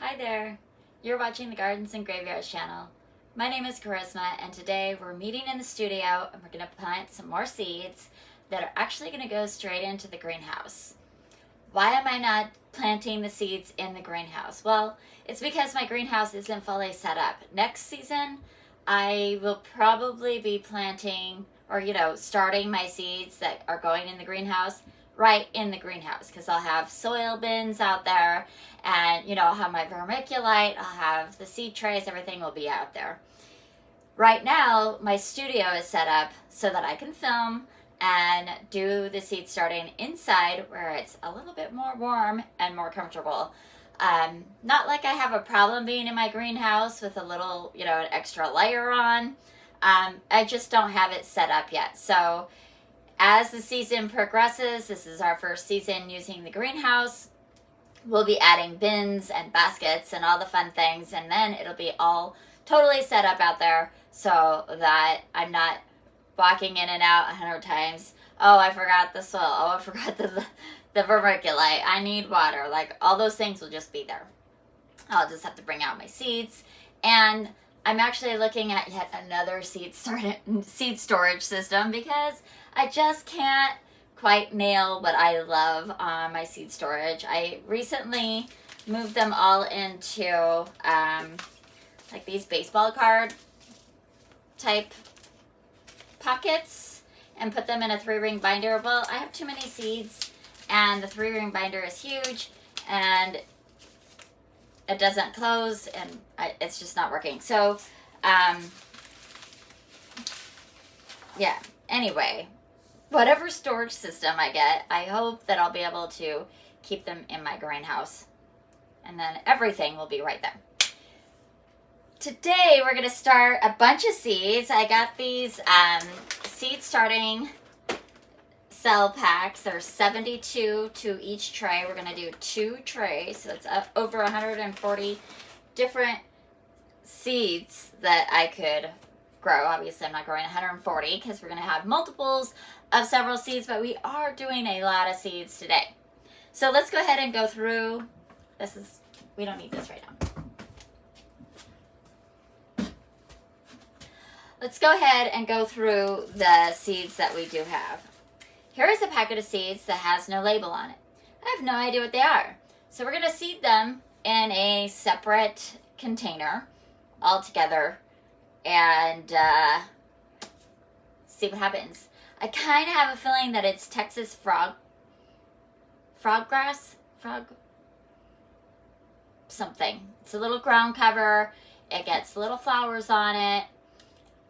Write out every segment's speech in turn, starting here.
Hi there, you're watching the Gardens and Graveyards channel. My name is Charisma, and today we're meeting in the studio and we're going to plant some more seeds that are actually going to go straight into the greenhouse. Why am I not planting the seeds in the greenhouse? Well, it's because my greenhouse isn't fully set up. Next season, I will probably be planting or, starting my seeds that are going in the greenhouse right in the greenhouse, because I'll have soil bins out there and, I'll have my vermiculite, I'll have the seed trays, everything will be out there. Right now, my studio is set up so that I can film and do the seed starting inside where it's a little bit more warm and more comfortable. Not like I have a problem being in my greenhouse with a little, an extra layer on. I just don't have it set up yet. So as the season progresses, this is our first season using the greenhouse. We'll be adding bins and baskets and all the fun things, and then it'll be all totally set up out there so that I'm not walking in and out 100 times. Oh, I forgot the soil. Oh, I forgot the vermiculite. I need water. Like, all those things will just be there. I'll just have to bring out my seeds. And I'm actually looking at yet another seed storage system because I just can't quite nail what I love on my seed storage. I recently moved them all into like these baseball card type pockets and put them in a 3-ring binder. Well, I have too many seeds and the 3-ring binder is huge and it doesn't close and it's just not working. So, yeah, anyway, whatever storage system I get, I hope that I'll be able to keep them in my greenhouse and then everything will be right there. Today we're going to start a bunch of seeds. I got these seed starting cell packs. There's 72 to each tray. We're going to do 2 trays, so it's over 140 different seeds that I could grow. Obviously I'm not growing 140 because we're going to have multiples of several seeds, but we are doing a lot of seeds today. So let's go ahead and go through. We don't need this right now. Let's go ahead and go through the seeds that we do have. Here is a packet of seeds that has no label on it. I have no idea what they are. So we're going to seed them in a separate container all together and see what happens. I kind of have a feeling that it's Texas frog something. It's a little ground cover. It gets little flowers on it.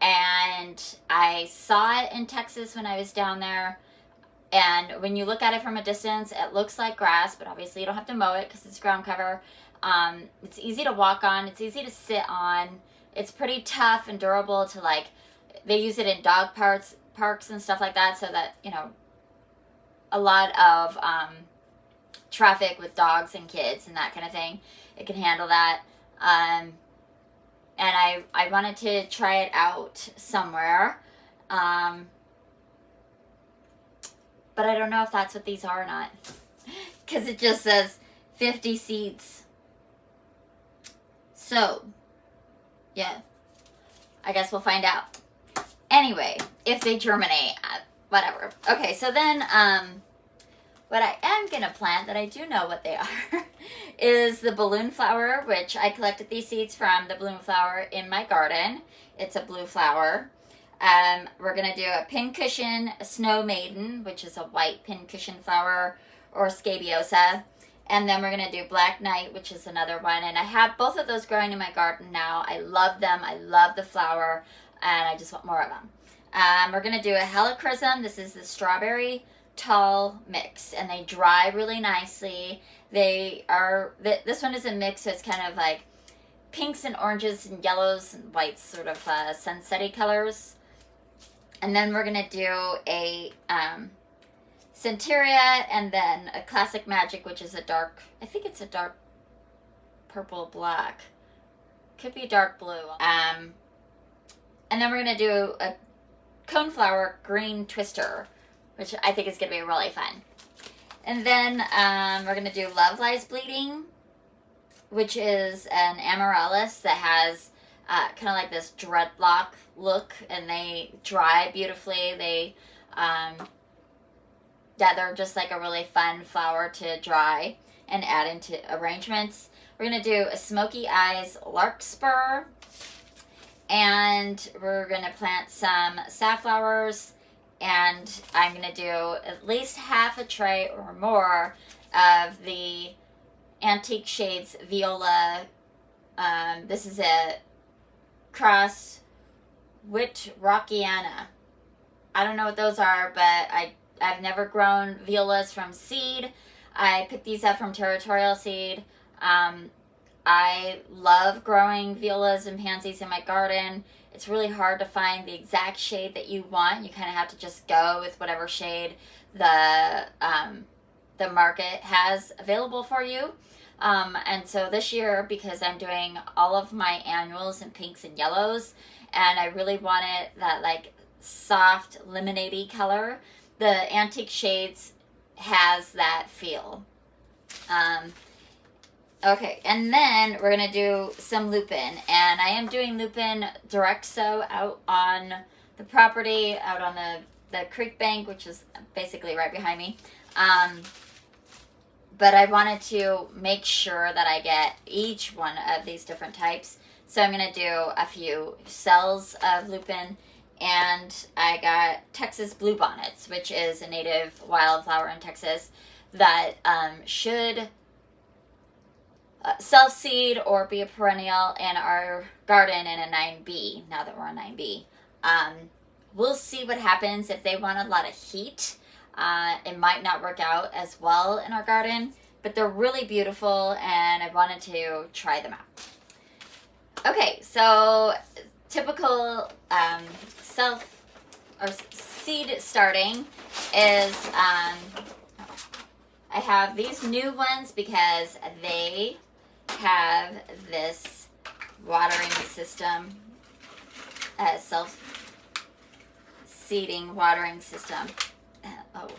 And I saw it in Texas when I was down there. And when you look at it from a distance, it looks like grass, but obviously you don't have to mow it because it's ground cover. It's easy to walk on. It's easy to sit on. It's pretty tough and durable to, like, they use it in dog parks and stuff like that so that, a lot of traffic with dogs and kids and that kind of thing, it can handle that. And I wanted to try it out somewhere. But I don't know if that's what these are or not. Because it just says 50 seeds. So, yeah. I guess we'll find out. Anyway, if they germinate, whatever. Okay, so then, what I am going to plant, that I do know what they are, is the balloon flower, which I collected these seeds from the balloon flower in my garden. It's a blue flower. We're going to do a pincushion snow maiden, which is a white pincushion flower, or scabiosa. And then we're going to do black knight, which is another one. And I have both of those growing in my garden now. I love them. I love the flower. And I just want more of them. We're going to do a helichrysum. This is the strawberry tall mix, and they dry really nicely. This one is a mix, so it's kind of like pinks and oranges and yellows and whites, sort of sunsetty colors. And then we're going to do a Centuria and then a Classic Magic, which is I think it's a dark purple black. Could be dark blue. And then we're going to do a coneflower green twister, which I think is going to be really fun. And then we're going to do Love Lies Bleeding, which is an amaryllis that has kind of like this dreadlock look, and they dry beautifully. They're just like a really fun flower to dry and add into arrangements. We're going to do a smoky eyes larkspur, and we're going to plant some safflowers, and I'm going to do at least half a tray or more of the Antique Shades viola. This is a cross Whitrockiana. I don't know what those are, but I've never grown violas from seed. I picked these up from Territorial Seed. I love growing violas and pansies in my garden. It's really hard to find the exact shade that you want. You kind of have to just go with whatever shade the market has available for you. And so this year, because I'm doing all of my annuals in pinks and yellows, and I really wanted that like soft lemonade-y color, the Antique Shades has that feel. Okay, and then we're going to do some lupin, and I am doing lupin direct sow out on the property, out on the creek bank, which is basically right behind me. But I wanted to make sure that I get each one of these different types. So I'm going to do a few cells of lupin, and I got Texas bluebonnets, which is a native wildflower in Texas that should self-seed or be a perennial in our garden in a 9B, now that we're on 9B. We'll see what happens if they want a lot of heat. It might not work out as well in our garden, but they're really beautiful, and I wanted to try them out. Okay, so typical seed starting is I have these new ones because they have this watering system, self-seeding watering system. Oh,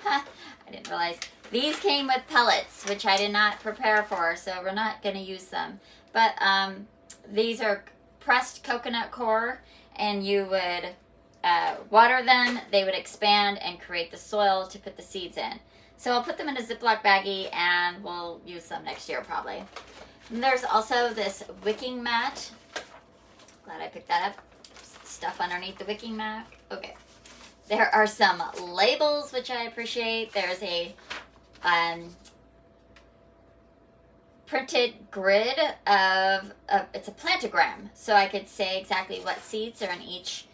I didn't realize. These came with pellets, which I did not prepare for, so we're not going to use them. But these are pressed coconut core, and you would water them. They would expand and create the soil to put the seeds in. So I'll put them in a Ziploc baggie, and we'll use them next year probably. And there's also this wicking mat. Glad I picked that up. Stuff underneath the wicking mat. Okay. There are some labels, which I appreciate. There's a printed grid of it's a plantogram, so I could say exactly what seeds are in each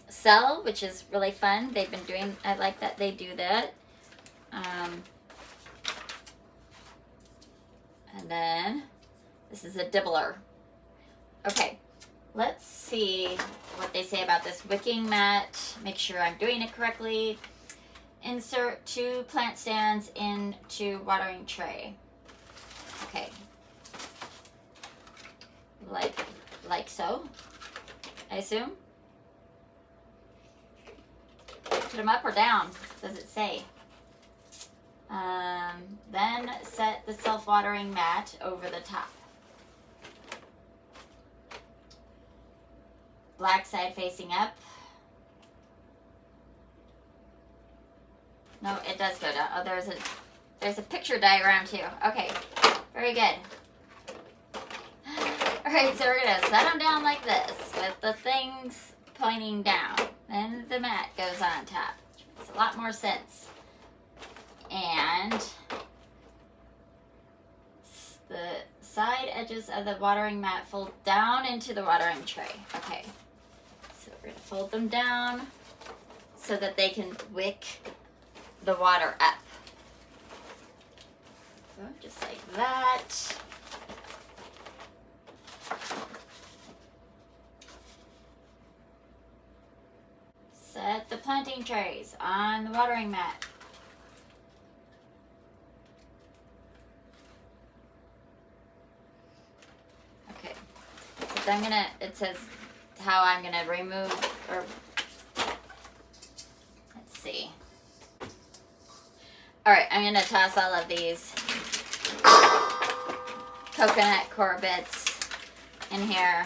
cell, which is really fun. They've been doing, I like that they do that. And then this is a dibbler. Okay, let's see what they say about this wicking mat. Make sure I'm doing it correctly. Insert 2 plant stands into watering tray. Okay. Like so, I assume. Put them up or down, does it say? Then set the self-watering mat over the top. Black side facing up. No, it does go down. Oh, there's a picture diagram too. Okay, very good. Alright, so we're going to set them down like this with the things pointing down. Then the mat goes on top, which makes a lot more sense. And the side edges of the watering mat fold down into the watering tray. Okay, so we're going to fold them down so that they can wick the water up. So just like that. Set the planting trays on the watering mat. Okay, so I'm gonna, it says how I'm gonna remove, or let's see. All right, I'm gonna toss all of these coconut core bits in here.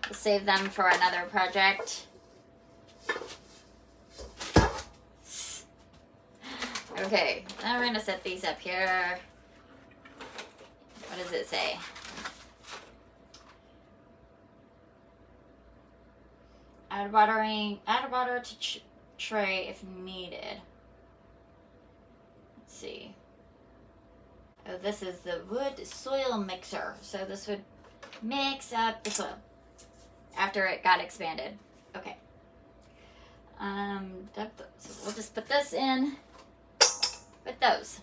We'll save them for another project. Okay, now we're gonna set these up here. What does it say? Add water to tray if needed. Let's see. Oh, this is the wood soil mixer. So this would mix up the soil after it got expanded. Okay. So we'll just put this in with those.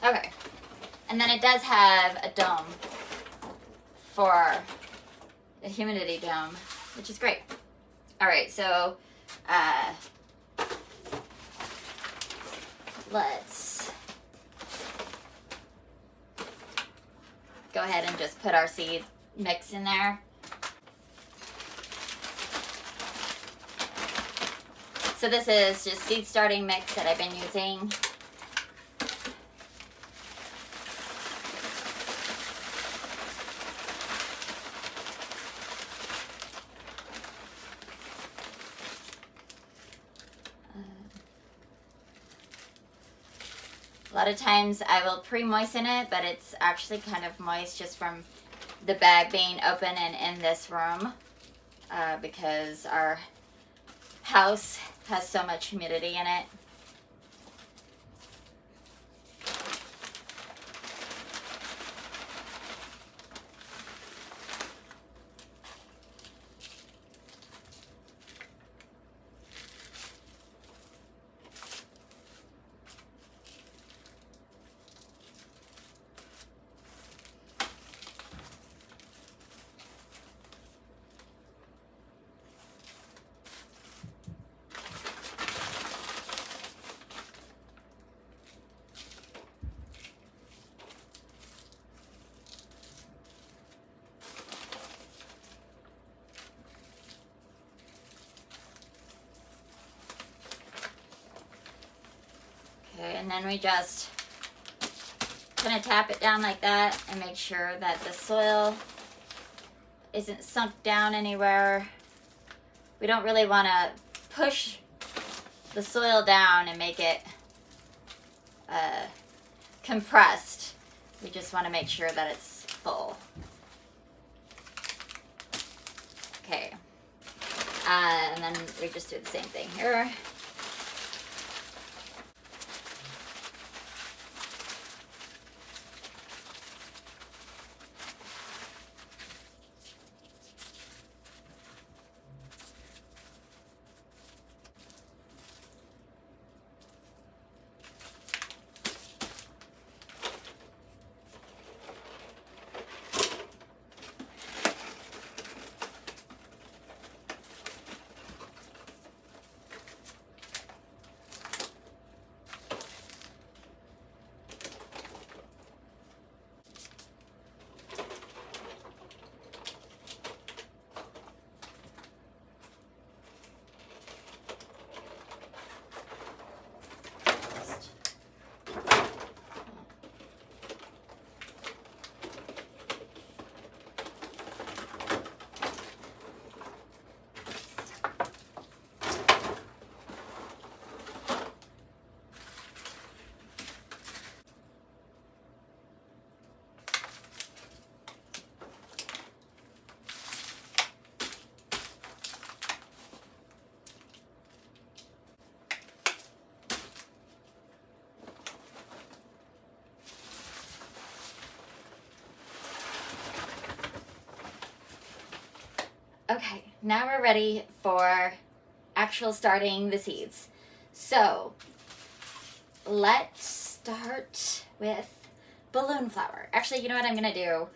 Okay, and then it does have a dome for the humidity dome, which is great. All right, so let's go ahead and just put our seed mix in there. So this is just seed starting mix that I've been using. A lot of times I will pre-moisten it, but it's actually kind of moist just from the bag being open and in this room because our house has so much humidity in it. Okay, and then we just kind of tap it down like that and make sure that the soil isn't sunk down anywhere. We don't really want to push the soil down and make it compressed. We just want to make sure that it's full. Okay, and then we just do the same thing here. Okay, now we're ready for actual starting the seeds. So let's start with balloon flower. Actually, you know what I'm gonna do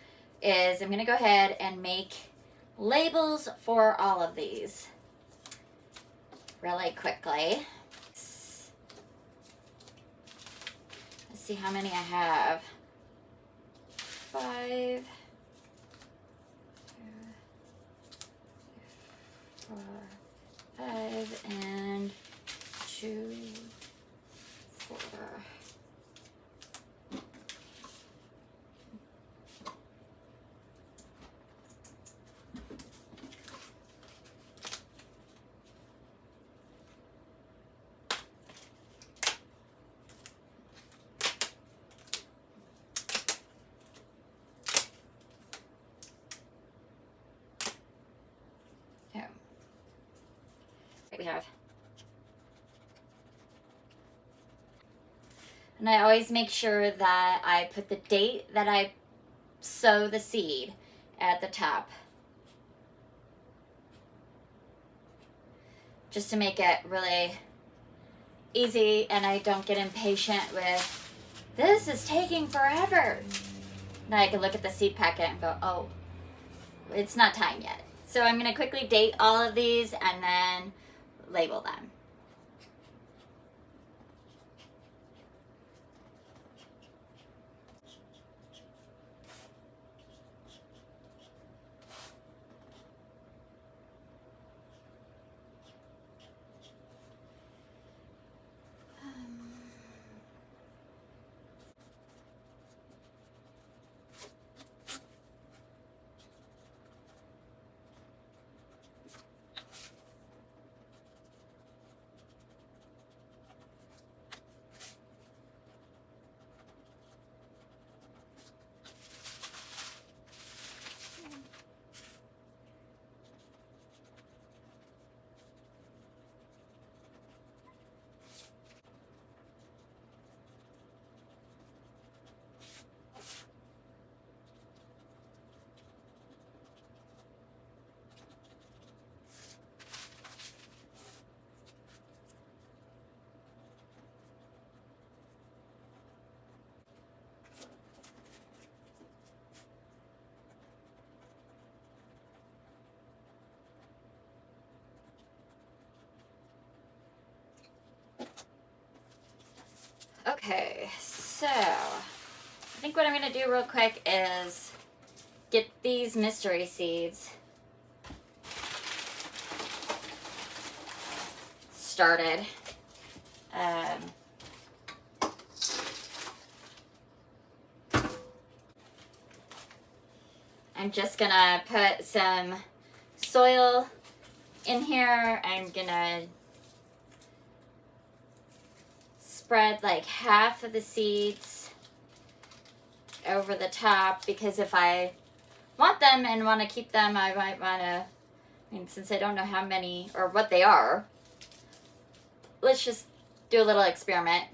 is I'm gonna go ahead and make labels for all of these really quickly. Let's see how many I have. 5. 4, 5, and 2, 4. Here. We have. And I always make sure that I put the date that I sow the seed at the top, just to make it really easy and I don't get impatient with, this is taking forever. Then I can look at the seed packet and go, oh, it's not time yet. So I'm going to quickly date all of these and then label them. Okay, so I think what I'm going to do real quick is get these mystery seeds started. I'm just going to put some soil in here. I'm going to spread like half of the seeds over the top, because if I want them and want to keep them, I might want to, since I don't know how many or what they are, let's just do a little experiment.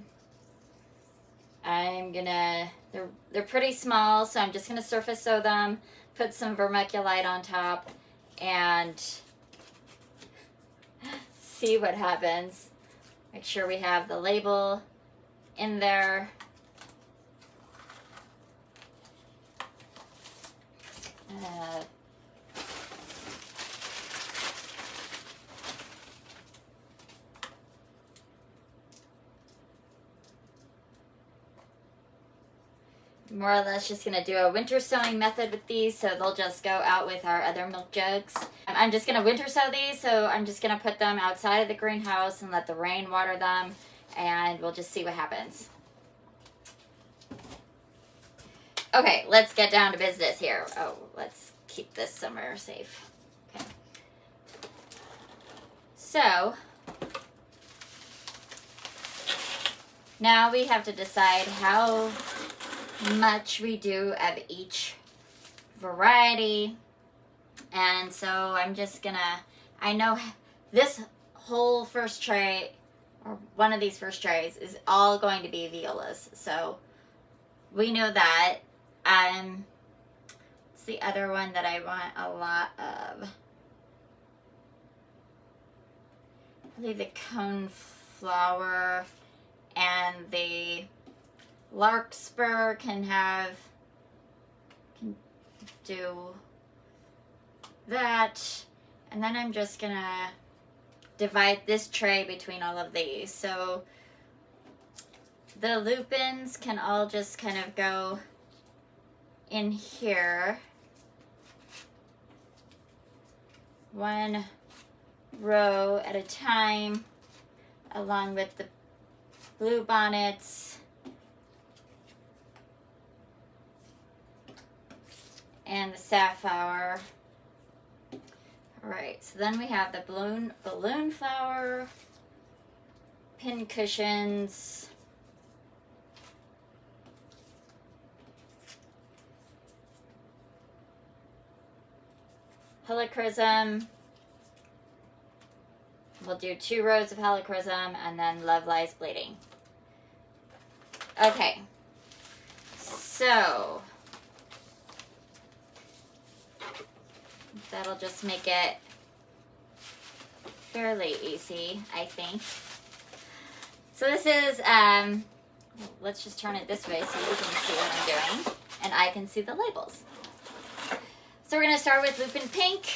I'm gonna, they're pretty small, so I'm just gonna surface sow them, put some vermiculite on top, and see what happens. Make sure we have the label in there. More or less just gonna do a winter sowing method with these, so they'll just go out with our other milk jugs. I'm just gonna winter sow these, so I'm just gonna put them outside of the greenhouse and let the rain water them, and we'll just see what happens. Okay, let's get down to business here. Oh, let's keep this somewhere safe. Okay. So, now we have to decide how much we do of each variety. And so I'm just gonna, I know this whole first tray, or one of these first trays, is all going to be violas. So we know that. It's the other one that I want a lot of. I believe the coneflower and the larkspur can do that. And then I'm just gonna divide this tray between all of these. So the lupins can all just kind of go in here. 1, row at a time, along with the blue bonnets and the safflower. All right, so then we have the balloon flower, pin cushions, helichrysum. We'll do 2 rows of helichrysum and then Love Lies Bleeding. Okay, so that'll just make it fairly easy, I think. So this is, let's just turn it this way so you can see what I'm doing and I can see the labels. So we're going to start with lupin pink,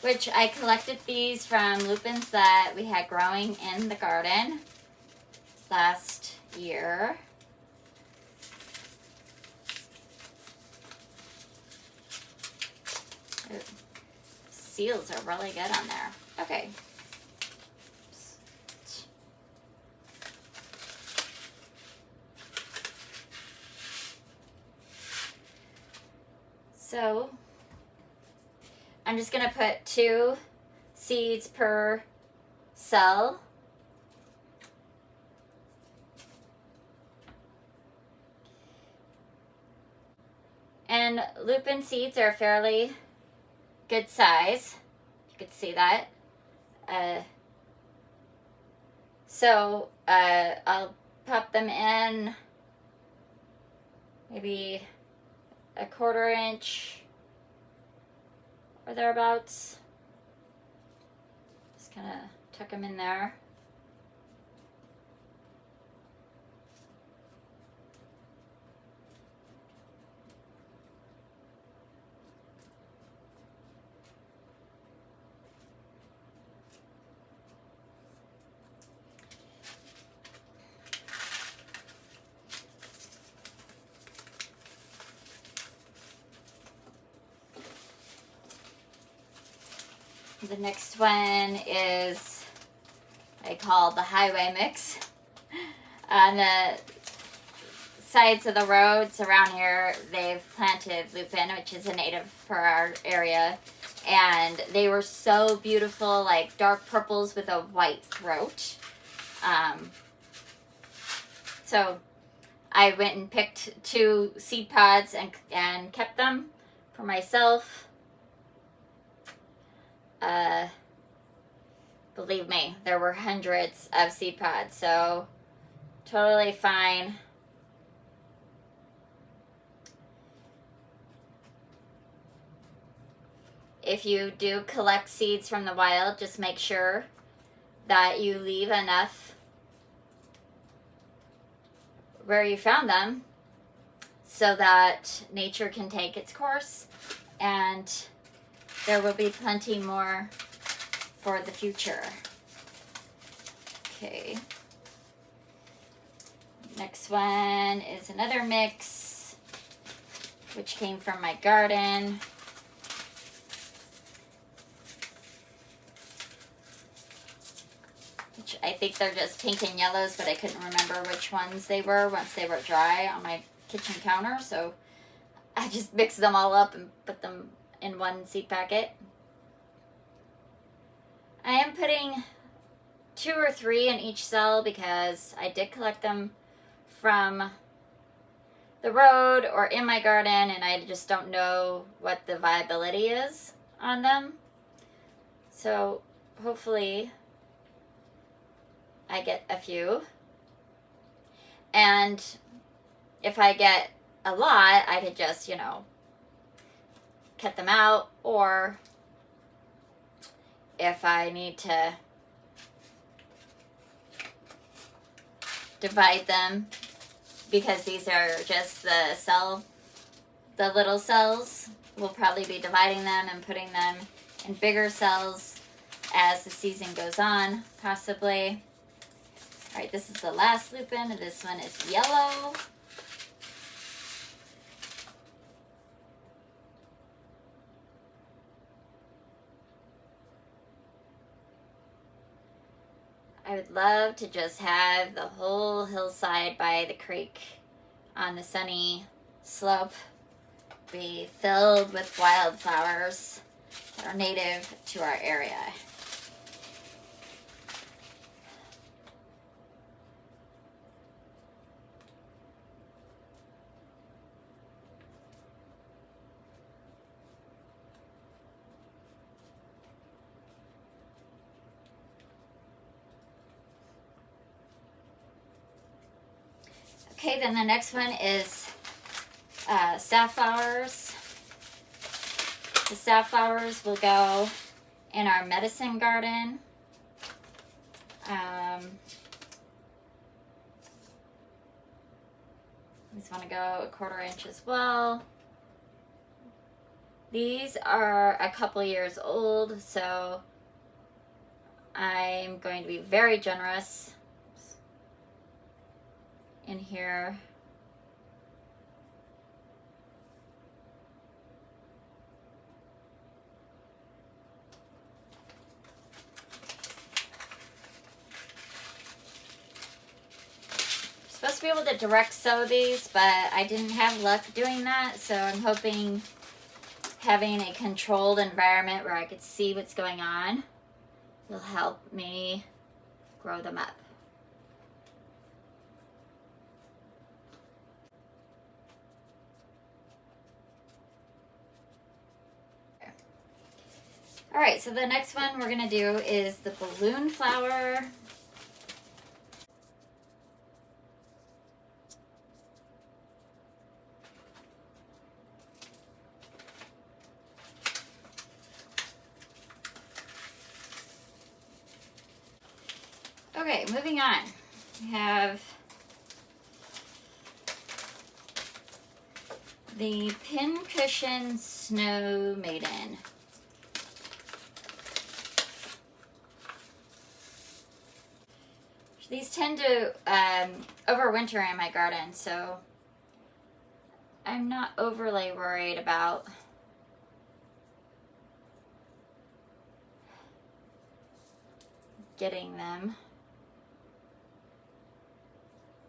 which I collected these from lupins that we had growing in the garden last year. Ooh, seals are really good on there. Okay. So I'm just going to put 2 seeds per cell. And lupin seeds are fairly good size. You could see that. So I'll pop them in maybe a 1/4 inch or thereabouts. Just kind of tuck them in there. The next one is I call the highway mix. On the sides of the roads around here, they've planted lupin, which is a native for our area. And they were so beautiful, like dark purples with a white throat. So I went and picked 2 seed pods and kept them for myself. Believe me, there were hundreds of seed pods, so totally fine. If you do collect seeds from the wild, just make sure that you leave enough where you found them so that nature can take its course and there will be plenty more for the future. Okay. Next one is another mix, which came from my garden. Which I think they're just pink and yellows, but I couldn't remember which ones they were once they were dry on my kitchen counter. So I just mixed them all up and put them in one seed packet. I am putting 2 or 3 in each cell because I did collect them from the road or in my garden and I just don't know what the viability is on them. So hopefully I get a few. And if I get a lot, I could just, cut them out, or if I need to divide them, because these are just the little cells, we'll probably be dividing them and putting them in bigger cells as the season goes on, possibly. All right, this is the last lupin, and this one is yellow. I would love to just have the whole hillside by the creek on the sunny slope be filled with wildflowers that are native to our area. Okay, then the next one is safflowers. The safflowers will go in our medicine garden. These want to go 1/4 inch as well. These are a couple years old, so I'm going to be very generous in here. Supposed to be able to direct sow these, but I didn't have luck doing that, so I'm hoping having a controlled environment where I could see what's going on will help me grow them up. All right, so the next one we're gonna do is the balloon flower. Okay, moving on. We have the Pincushion Snow Maiden. These tend to overwinter in my garden, so I'm not overly worried about getting them.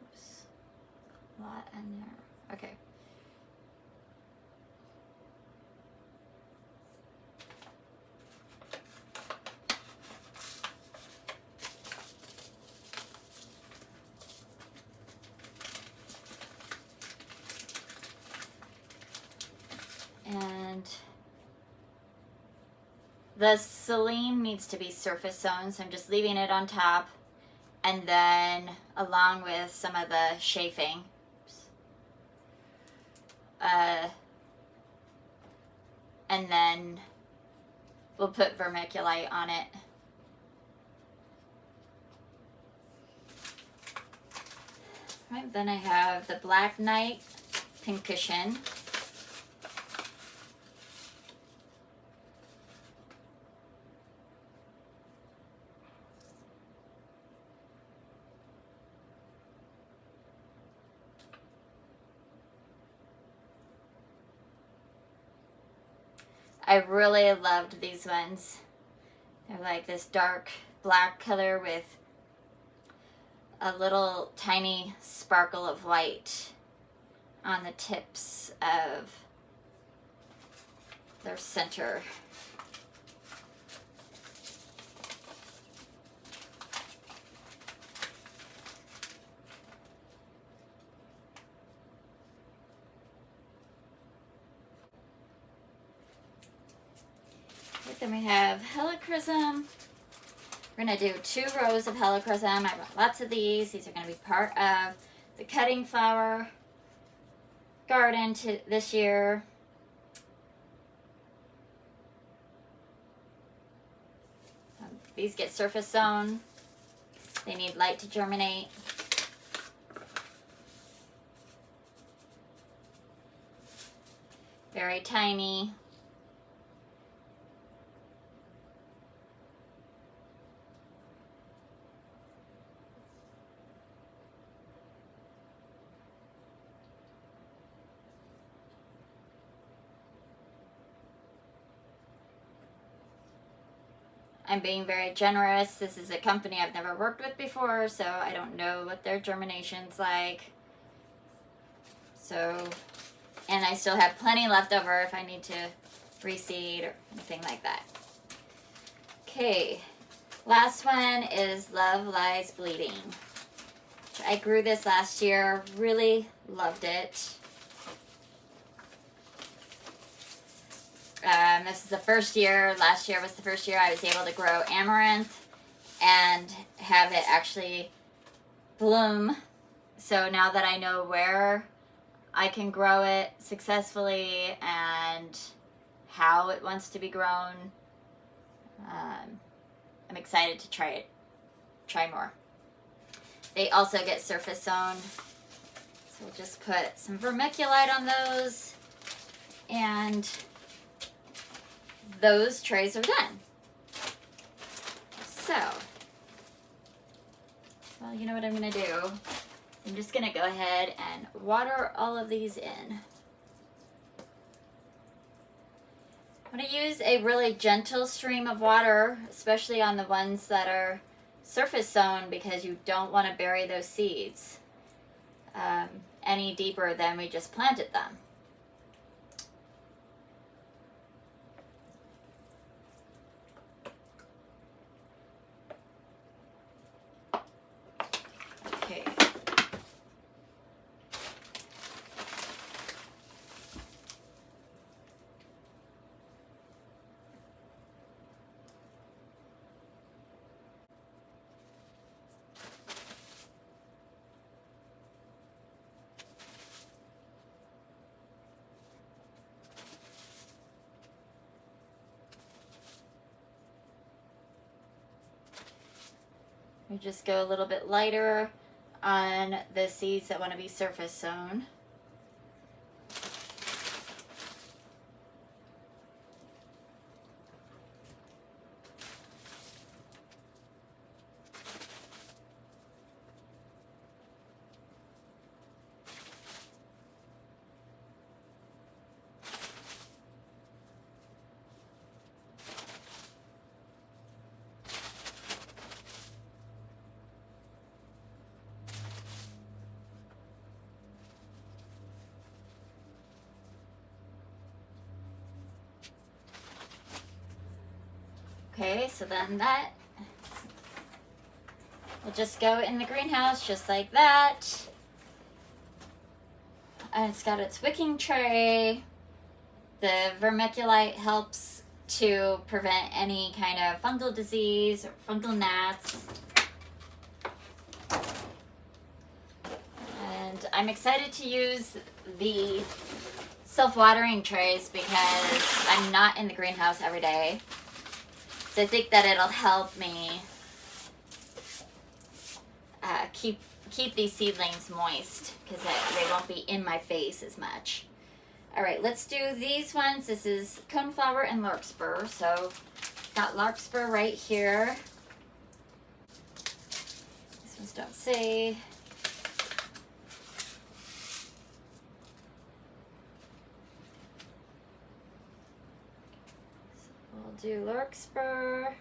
Oops. A lot in there. Okay. And the Celine needs to be surface sown, so I'm just leaving it on top, and then along with some of the chafing. And then we'll put vermiculite on it. Right, then I have the Black Knight Pincushion. I really loved these ones. They're like this dark black color with a little tiny sparkle of light on the tips of their center. Then we have helichrysum. We're going to do 2 rows of helichrysum. I brought lots of these. These are going to be part of the cutting flower garden this year. These get surface sown. They need light to germinate. Very tiny. I'm being very generous. This is a company I've never worked with before, so I don't know what their germination's like. So, and I still have plenty left over if I need to reseed or anything like that. Okay, last one is Love Lies Bleeding. I grew this last year, really loved it. This is the first year, last year was the first year I was able to grow amaranth and have it actually bloom. So now that I know where I can grow it successfully and how it wants to be grown, I'm excited to try more. They also get surface sown. So we'll just put some vermiculite on those, and those trays are done. So, well, you know what I'm gonna do? I'm just gonna go ahead and water all of these in. I'm gonna use a really gentle stream of water, especially on the ones that are surface sown, because you don't want to bury those seeds any deeper than we just planted them. Okay. We just go a little bit lighter on the seeds that want to be surface sown. Okay, so then that will just go in the greenhouse just like that. And it's got its wicking tray. The vermiculite helps to prevent any kind of fungal disease or fungal gnats. And I'm excited to use the self-watering trays because I'm not in the greenhouse every day. So I think that it'll help me keep these seedlings moist because they won't be in my face as much. All right, let's do these ones. This is coneflower and larkspur. So got larkspur right here. These ones don't say. So we'll do larkspur.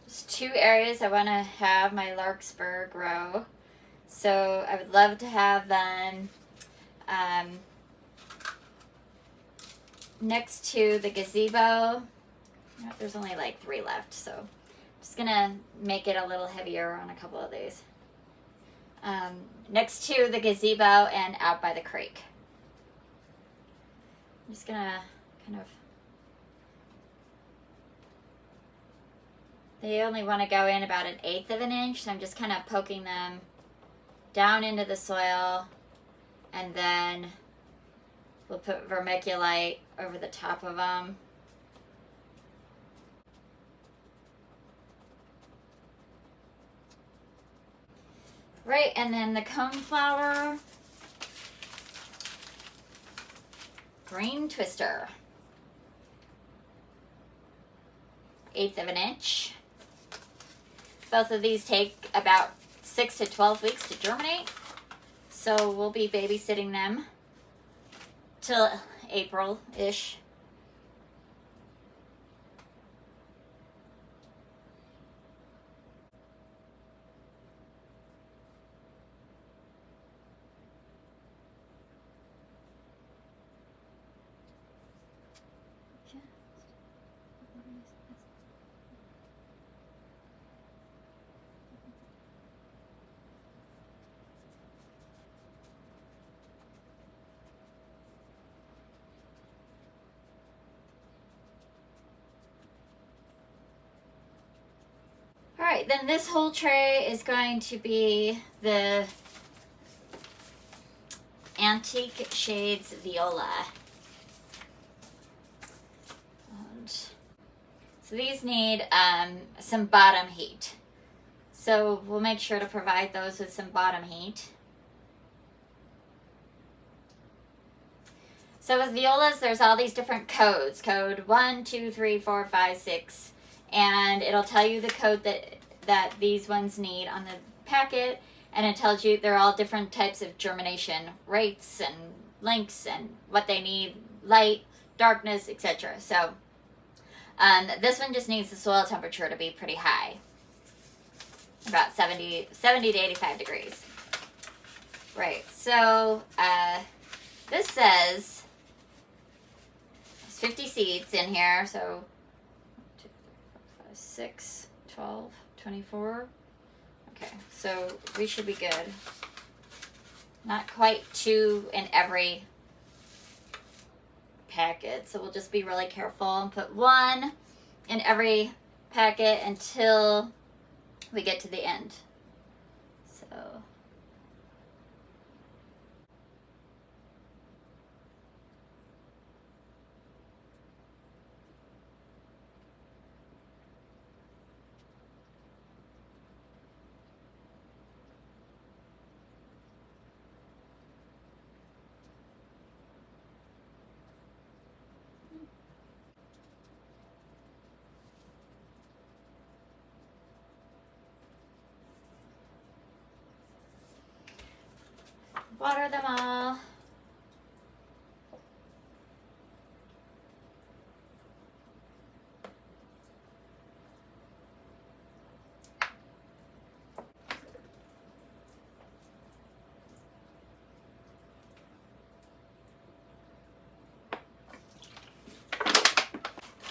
There's two areas I want to have my larkspur grow. So I would love to have them next to the gazebo. There's only like 3 left, so I'm just gonna make it a little heavier on a couple of these. Next to the gazebo and out by the creek. I'm just gonna kind of, they only want to go in about 1/8 of an inch, so I'm just kind of poking them down into the soil, and then we'll put vermiculite over the top of them. Right, and then the coneflower, green twister. 1/8 of an inch. Both of these take about 6 to 12 weeks to germinate. So we'll be babysitting them till April-ish. Alright, then this whole tray is going to be the Antique Shades Viola. And so these need some bottom heat. So we'll make sure to provide those with some bottom heat. So with violas, there's all these different codes. Code 1, 2, 3, 4, 5, 6. And it'll tell you the code that these ones need on the packet, and it tells you they're all different types of germination rates and lengths and what they need, light, darkness, etc. So this one just needs the soil temperature to be pretty high, about 70 to 85 degrees. Right, so this says there's 50 seeds in here, so 6, 12, 24. Okay, so we should be good. Not quite 2 in every packet, so we'll just be really careful and put 1 in every packet until we get to the end. So water them all.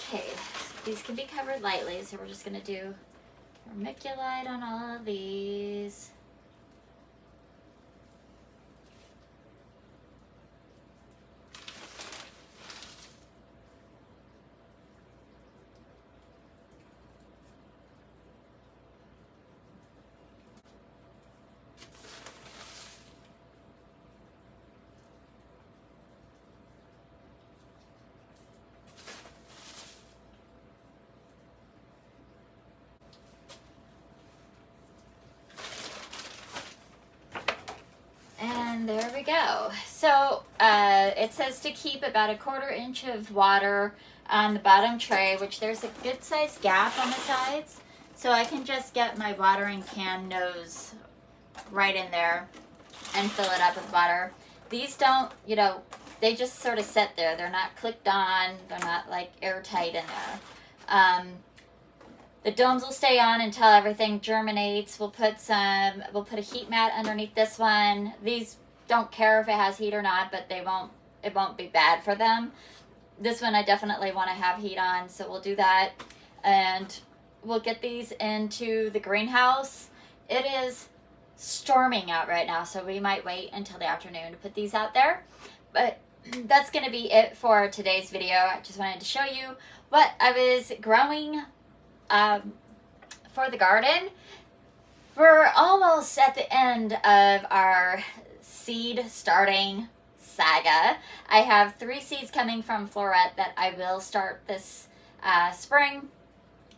Okay, these can be covered lightly, so we're just going to do vermiculite on all of these. And there we go. So it says to keep about 1/4 inch of water on the bottom tray, which there's a good sized gap on the sides. So I can just get my watering can nose right in there and fill it up with water. These don't, you know, they just sort of sit there. They're not clicked on. They're not like airtight in there. The domes will stay on until everything germinates. We'll put a heat mat underneath this one. These don't care if it has heat or not, but it won't be bad for them. This one I definitely want to have heat on, so we'll do that. And we'll get these into the greenhouse. It is storming out right now, so we might wait until the afternoon to put these out there. But that's going to be it for today's video. I just wanted to show you what I was growing for the garden. We're almost at the end of our seed starting saga. I have 3 seeds coming from Floret that I will start this spring,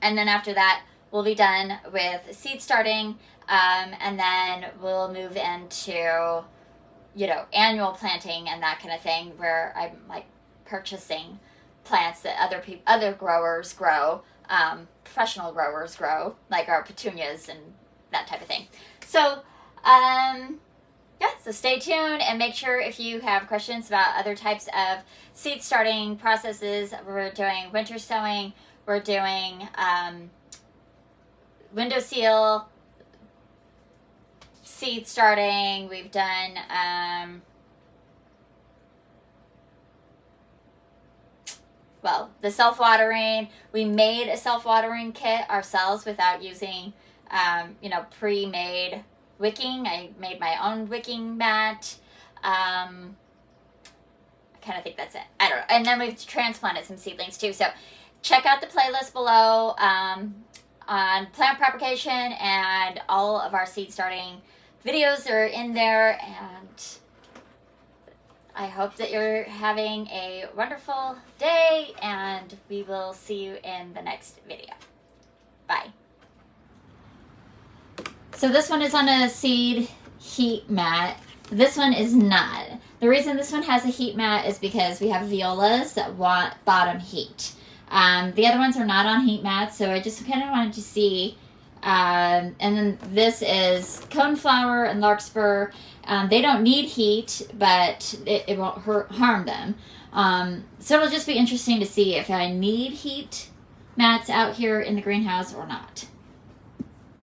and then after that we'll be done with seed starting, and then we'll move into, you know, annual planting and that kind of thing, where I'm like purchasing plants that other growers grow professional growers grow, like our petunias and that type of thing. So, yeah, so stay tuned and make sure if you have questions about other types of seed starting processes. We're doing winter sowing, we're doing window seal, seed starting, we've done well, the self-watering. We made a self-watering kit ourselves without using pre-made wicking. I made my own wicking mat. I kind of think that's it. I don't know. And then we've transplanted some seedlings too. So check out the playlist below on plant propagation, and all of our seed starting videos are in there. And I hope that you're having a wonderful day, and we will see you in the next video. Bye. So this one is on a seed heat mat. This one is not. The reason this one has a heat mat is because we have violas that want bottom heat. The other ones are not on heat mats, so I just kind of wanted to see. And then this is coneflower and larkspur. They don't need heat, but it won't harm them. So it'll just be interesting to see if I need heat mats out here in the greenhouse or not.